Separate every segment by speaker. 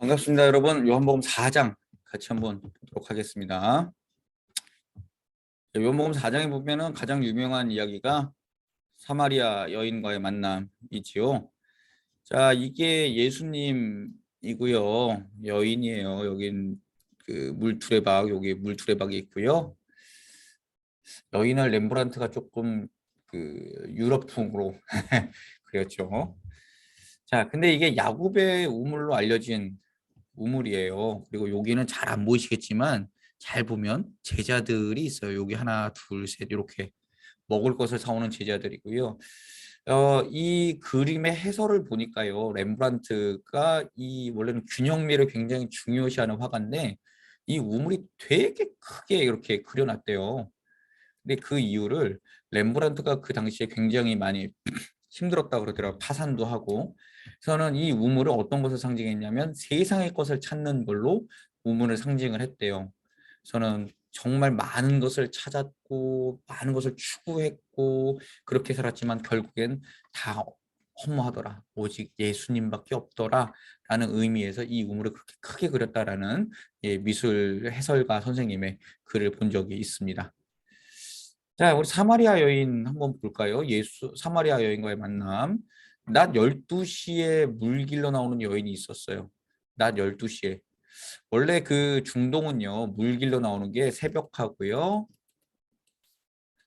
Speaker 1: 반갑습니다, 여러분. 요한복음 4장 같이 한번 보도록 하겠습니다. 요한복음 4장에 보면은 가장 유명한 이야기가 사마리아 여인과의 만남이지요. 자, 이게 예수님이고요. 여인이에요. 여긴 그 물두레박, 여기 물두레박이 있고요. 여인을 렘브란트가 조금 그 유럽풍으로 그렸죠. 자, 근데 이게 야곱의 우물로 알려진 우물이에요. 그리고 여기는 잘 안 보이시겠지만 잘 보면 제자들이 있어요. 여기 하나, 둘, 셋 이렇게 먹을 것을 사오는 제자들이고요. 이 그림의 해설을 보니까요. 렘브란트가 이 원래는 균형미를 굉장히 중요시하는 화가인데 이 우물이 되게 크게 이렇게 그려놨대요. 근데 그 이유를 렘브란트가 그 당시에 굉장히 많이 힘들었다 그러더라고요. 파산도 하고. 그래서는 이 우물을 어떤 것을 상징했냐면 세상의 것을 찾는 걸로 우물을 상징을 했대요. 저는 정말 많은 것을 찾았고 많은 것을 추구했고 그렇게 살았지만 결국엔 다 허무하더라. 오직 예수님밖에 없더라. 라는 의미에서 이 우물을 그렇게 크게 그렸다라는 미술 해설가 선생님의 글을 본 적이 있습니다. 자, 우리 사마리아 여인 한번 볼까요? 사마리아 여인과의 만남. 낮 12시에 물 길러 나오는 여인이 있었어요. 낮 12시에. 원래 그 중동은요, 물 길러 나오는 게 새벽하고요,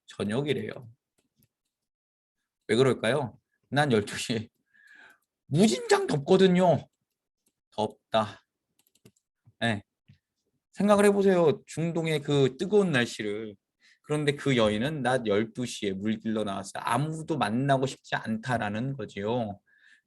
Speaker 1: 저녁이래요. 왜 그럴까요? 낮 12시에. 무진장 덥거든요. 덥다. 네. 생각을 해보세요. 중동의 그 뜨거운 날씨를. 그런데 그 여인은 낮 12시에 물 길러 나왔어요. 아무도 만나고 싶지 않다라는 거지요.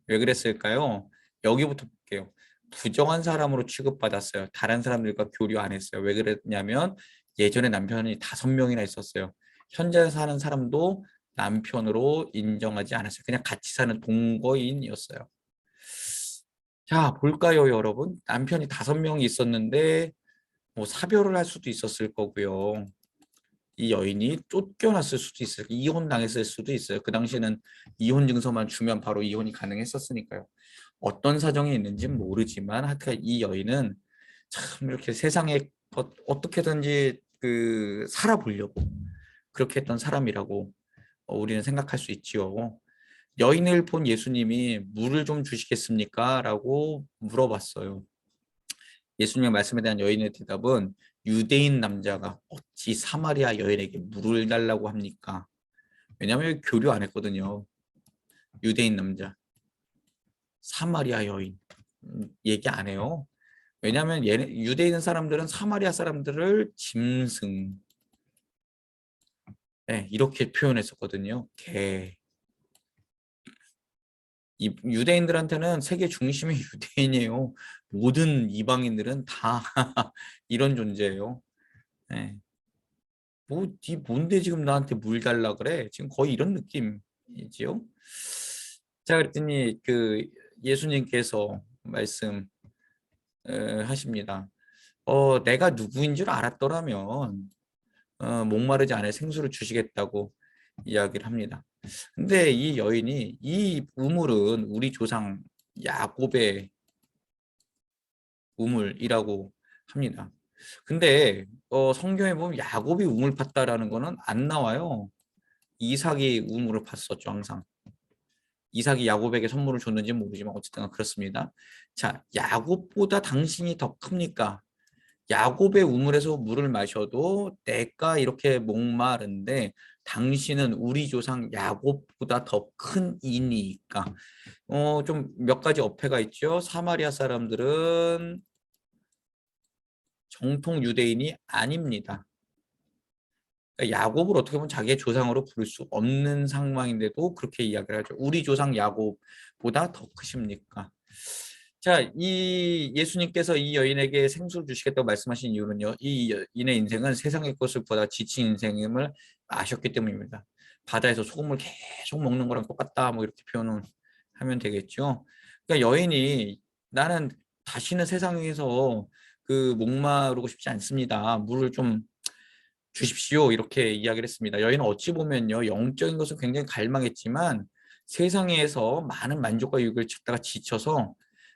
Speaker 1: 왜 그랬을까요? 여기부터 볼게요. 부정한 사람으로 취급받았어요. 다른 사람들과 교류 안 했어요. 왜 그랬냐면 예전에 남편이 5명이나 있었어요. 현재 사는 사람도 남편으로 인정하지 않았어요. 그냥 같이 사는 동거인이었어요. 자, 볼까요, 여러분? 남편이 5명이 있었는데 뭐 사별을 할 수도 있었을 거고요. 이 여인이 쫓겨났을 수도 있어요. 이혼당했을 수도 있어요. 그 당시에는 이혼 증서만 주면 바로 이혼이 가능했었으니까요. 어떤 사정이 있는지 모르지만 하여튼 이 여인은 참 이렇게 세상에 어떻게든지 그 살아보려고 그렇게 했던 사람이라고 우리는 생각할 수 있지요. 여인을 본 예수님이 물을 좀 주시겠습니까? 라고 물어봤어요. 예수님의 말씀에 대한 여인의 대답은 유대인 남자가 어찌 사마리아 여인에게 물을 달라고 합니까? 왜냐하면 교류 안 했거든요. 유대인 남자, 사마리아 여인 얘기 안 해요. 왜냐하면 유대인 사람들은 사마리아 사람들을 짐승, 네, 이렇게 표현했었거든요. 개. 유대인들한테는 세계 중심의 유대인이에요. 모든 이방인들은 다 이런 존재예요. 네. 뭐, 니 뭔데 지금 나한테 물 달라 그래? 지금 거의 이런 느낌이지요. 자, 그랬더니 그 예수님께서 말씀 하십니다. 내가 누구인 줄 알았더라면 목마르지 않을 생수를 주시겠다고 이야기를 합니다. 근데 이 여인이 이 우물은 우리 조상 야곱의 우물이라고 합니다. 근데 성경에 보면 야곱이 우물 팠다라는 거는 안 나와요. 이삭이 우물을 팠었죠, 항상. 이삭이 야곱에게 선물을 줬는지 모르지만 어쨌든 그렇습니다. 자, 야곱보다 당신이 더 큽니까? 야곱의 우물에서 물을 마셔도 내가 이렇게 목마른데 당신은 우리 조상 야곱보다 더 큰 이니까. 좀 몇 가지 어폐가 있죠. 사마리아 사람들은 정통 유대인이 아닙니다. 그러니까 야곱을 어떻게 보면 자기의 조상으로 부를 수 없는 상황인데도 그렇게 이야기를 하죠. 우리 조상 야곱보다 더 크십니까? 자, 이 예수님께서 이 여인에게 생수를 주시겠다고 말씀하신 이유는요. 이 여인의 인생은 세상의 것을 보다 지친 인생임을 아셨기 때문입니다. 바다에서 소금을 계속 먹는 거랑 똑같다. 뭐 이렇게 표현을 하면 되겠죠. 그러니까 여인이 나는 다시는 세상에서 그 목마르고 싶지 않습니다. 물을 좀 주십시오. 이렇게 이야기를 했습니다. 여인은 어찌 보면요. 영적인 것은 굉장히 갈망했지만 세상에서 많은 만족과 유익을 찾다가 지쳐서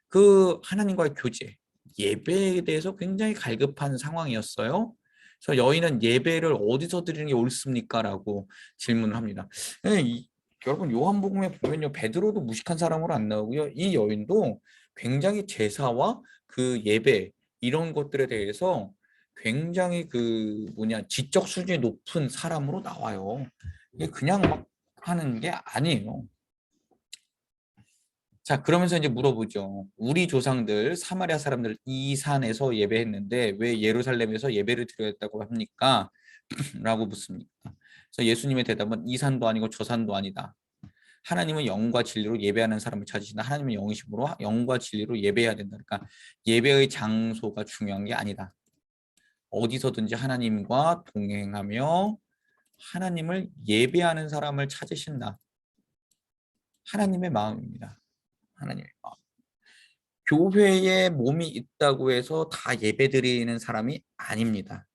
Speaker 1: 그 하나님과의 교제, 예배에 대해서 굉장히 갈급한 상황이었어요. 그래서 여인은 예배를 어디서 드리는 게 옳습니까? 라고 질문을 합니다. 여러분 요한복음에 보면요, 베드로도 무식한 사람으로 안 나오고요, 이 여인도 굉장히 제사와 그 예배 이런 것들에 대해서 굉장히 그 뭐냐 지적 수준이 높은 사람으로 나와요. 이게 그냥 막 하는 게 아니에요. 자, 그러면서 이제 물어보죠. 우리 조상들 사마리아 사람들 이 산에서 예배했는데 왜 예루살렘에서 예배를 드려야 했다고 합니까? 라고 묻습니다. 그래서 예수님의 대답은 이 산도 아니고 저 산도 아니다. 하나님은 영과 진리로 예배하는 사람을 찾으신다. 하나님은 영이심으로 영과 진리로 예배해야 된다. 그러니까 예배의 장소가 중요한 게 아니다. 어디서든지 하나님과 동행하며 하나님을 예배하는 사람을 찾으신다. 하나님의 마음입니다. 하나님의 마음. 교회에 몸이 있다고 해서 다 예배드리는 사람이 아닙니다.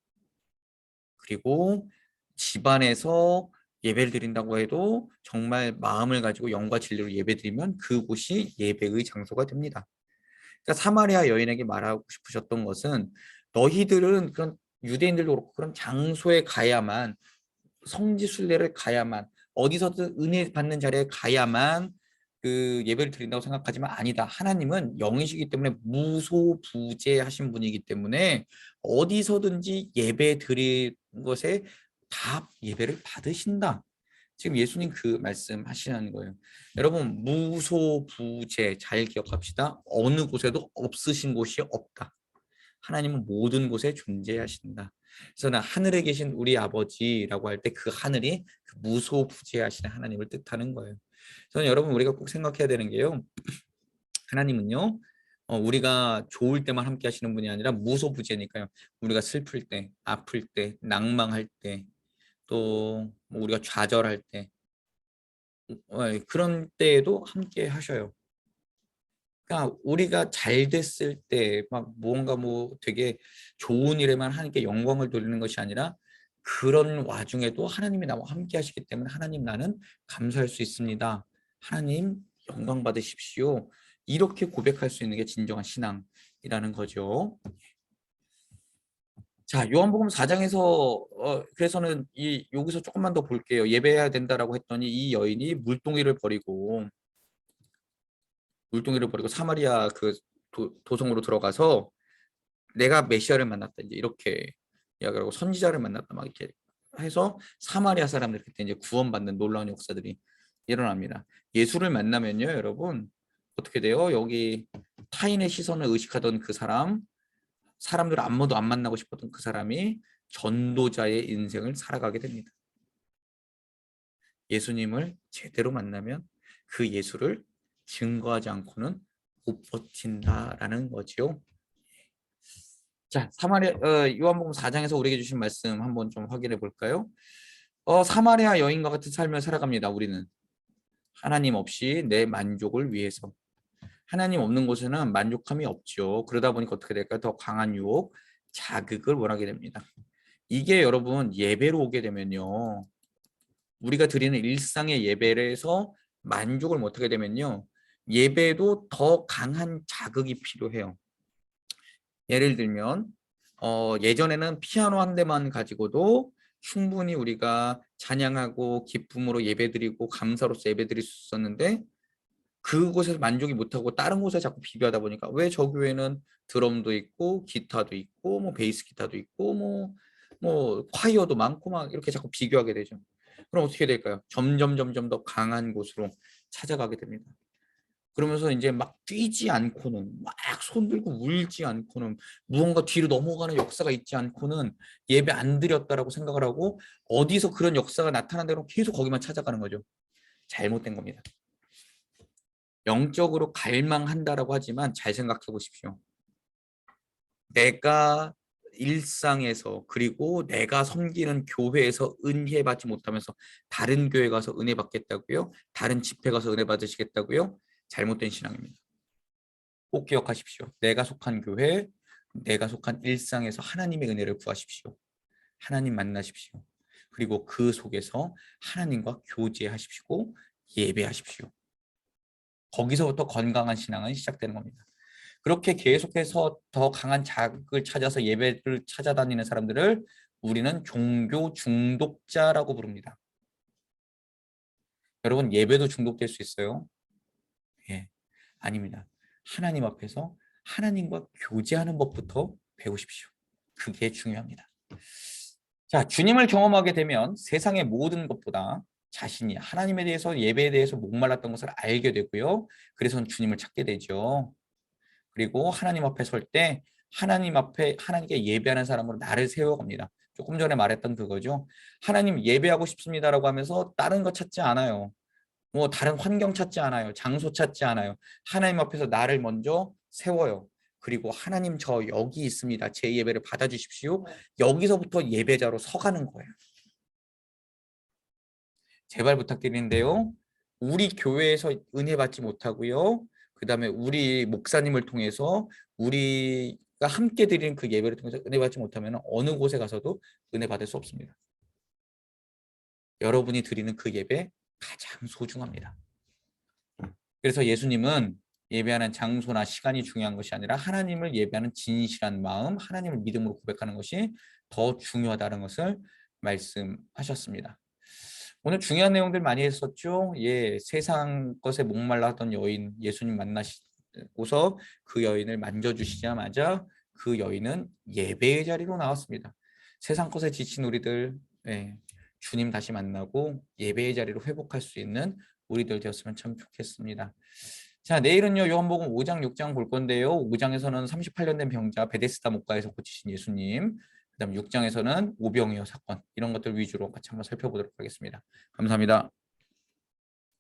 Speaker 1: 그리고 집안에서 예배를 드린다고 해도 정말 마음을 가지고 영과 진리로 예배드리면 그곳이 예배의 장소가 됩니다. 그러니까 사마리아 여인에게 말하고 싶으셨던 것은 너희들은 그런 유대인들도 그렇고 그런 장소에 가야만, 성지 순례를 가야만, 어디서든 은혜 받는 자리에 가야만 그 예배를 드린다고 생각하지만 아니다. 하나님은 영이시기 때문에 무소부재하신 분이기 때문에 어디서든지 예배 드릴 것에 다 예배를 받으신다. 지금 예수님 그 말씀 하시는 거예요. 여러분 무소부재 잘 기억합시다. 어느 곳에도 없으신 곳이 없다. 하나님은 모든 곳에 존재하신다. 그래서 나 하늘에 계신 우리 아버지라고 할 때 그 하늘이 그 무소부재하시는 하나님을 뜻하는 거예요. 그래서 여러분 우리가 꼭 생각해야 되는 게요. 하나님은요. 우리가 좋을 때만 함께 하시는 분이 아니라 무소부재니까요. 우리가 슬플 때, 아플 때, 낭망할 때, 또 우리가 좌절할 때, 그런 때에도 함께 하셔요. 그러니까 우리가 잘 됐을 때 막 무언가 뭐 되게 좋은 일에만 하나님께 영광을 돌리는 것이 아니라 그런 와중에도 하나님이 나와 함께 하시기 때문에 하나님 나는 감사할 수 있습니다. 하나님 영광 받으십시오. 이렇게 고백할 수 있는 게 진정한 신앙이라는 거죠. 자, 요한복음 4장에서 그래서는 이 여기서 조금만 더 볼게요. 예배해야 된다라고 했더니 이 여인이 물동이를 버리고 사마리아 그 도성으로 들어가서 내가 메시아를 만났다 이제 이렇게 이야기하고 선지자를 만났다 막 이렇게 해서 사마리아 사람들 그때 이제 구원받는 놀라운 역사들이 일어납니다. 예수를 만나면요, 여러분 어떻게 돼요? 여기 타인의 시선을 의식하던 그 사람들 아무도 안 만나고 싶었던 그 사람이 전도자의 인생을 살아가게 됩니다. 예수님을 제대로 만나면 그 예수를 증거하지 않고는 못 버틴다라는 거지요. 자, 요한복음 4장에서 우리에게 주신 말씀 한번 좀 확인해 볼까요? 사마리아 여인과 같은 삶을 살아갑니다. 우리는 하나님 없이 내 만족을 위해서. 하나님 없는 곳에는 만족함이 없죠. 그러다 보니까 어떻게 될까요? 더 강한 유혹, 자극을 원하게 됩니다. 이게 여러분 예배로 오게 되면요. 우리가 드리는 일상의 예배에서 만족을 못하게 되면요. 예배도 더 강한 자극이 필요해요. 예를 들면 예전에는 피아노 한 대만 가지고도 충분히 우리가 찬양하고 기쁨으로 예배드리고 감사로서 예배드릴 수 있었는데 그곳에서 만족이 못하고 다른 곳에 자꾸 비교하다 보니까 왜 저 교회는 드럼도 있고 기타도 있고 뭐 베이스 기타도 있고 뭐 콰이어도 많고 막 이렇게 자꾸 비교하게 되죠. 그럼 어떻게 될까요? 점점 더 강한 곳으로 찾아가게 됩니다. 그러면서 이제 막 뛰지 않고는 막 손 들고 울지 않고는 무언가 뒤로 넘어가는 역사가 있지 않고는 예배 안 드렸다라고 생각을 하고 어디서 그런 역사가 나타난 대로 계속 거기만 찾아가는 거죠. 잘못된 겁니다. 영적으로 갈망한다라고 하지만 잘 생각해 보십시오. 내가 일상에서 그리고 내가 섬기는 교회에서 은혜 받지 못하면서 다른 교회 가서 은혜 받겠다고요? 다른 집회 가서 은혜 받으시겠다고요? 잘못된 신앙입니다. 꼭 기억하십시오. 내가 속한 교회, 내가 속한 일상에서 하나님의 은혜를 구하십시오. 하나님 만나십시오. 그리고 그 속에서 하나님과 교제하십시오. 예배하십시오. 거기서부터 건강한 신앙은 시작되는 겁니다. 그렇게 계속해서 더 강한 자극을 찾아서 예배를 찾아다니는 사람들을 우리는 종교 중독자라고 부릅니다. 여러분, 예배도 중독될 수 있어요? 예, 아닙니다. 하나님 앞에서 하나님과 교제하는 법부터 배우십시오. 그게 중요합니다. 자, 주님을 경험하게 되면 세상의 모든 것보다 자신이 하나님에 대해서, 예배에 대해서 목말랐던 것을 알게 되고요. 그래서 주님을 찾게 되죠. 그리고 하나님 앞에 설 때 하나님 앞에 하나님께 예배하는 사람으로 나를 세워갑니다. 조금 전에 말했던 그거죠. 하나님 예배하고 싶습니다라고 하면서 다른 거 찾지 않아요. 뭐 다른 환경 찾지 않아요. 장소 찾지 않아요. 하나님 앞에서 나를 먼저 세워요. 그리고 하나님 저 여기 있습니다. 제 예배를 받아주십시오. 여기서부터 예배자로 서가는 거예요. 제발 부탁드리는데요. 우리 교회에서 은혜 받지 못하고요. 그 다음에 우리 목사님을 통해서 우리가 함께 드리는 그 예배를 통해서 은혜 받지 못하면 어느 곳에 가서도 은혜 받을 수 없습니다. 여러분이 드리는 그 예배 가장 소중합니다. 그래서 예수님은 예배하는 장소나 시간이 중요한 것이 아니라 하나님을 예배하는 진실한 마음, 하나님을 믿음으로 고백하는 것이 더 중요하다는 것을 말씀하셨습니다. 오늘 중요한 내용들 많이 했었죠. 예, 세상 것에 목말라 하던 여인 예수님 만나시고서 그 여인을 만져주시자마자 그 여인은 예배의 자리로 나왔습니다. 세상 것에 지친 우리들, 예, 주님 다시 만나고 예배의 자리로 회복할 수 있는 우리들 되었으면 참 좋겠습니다. 자, 내일은요 요한복음 5장 6장 볼 건데요. 5장에서는 38년 된 병자 베데스다 목가에서 고치신 예수님, 그다음 6장에서는 오병이어 사건, 이런 것들 위주로 같이 한번 살펴보도록 하겠습니다. 감사합니다.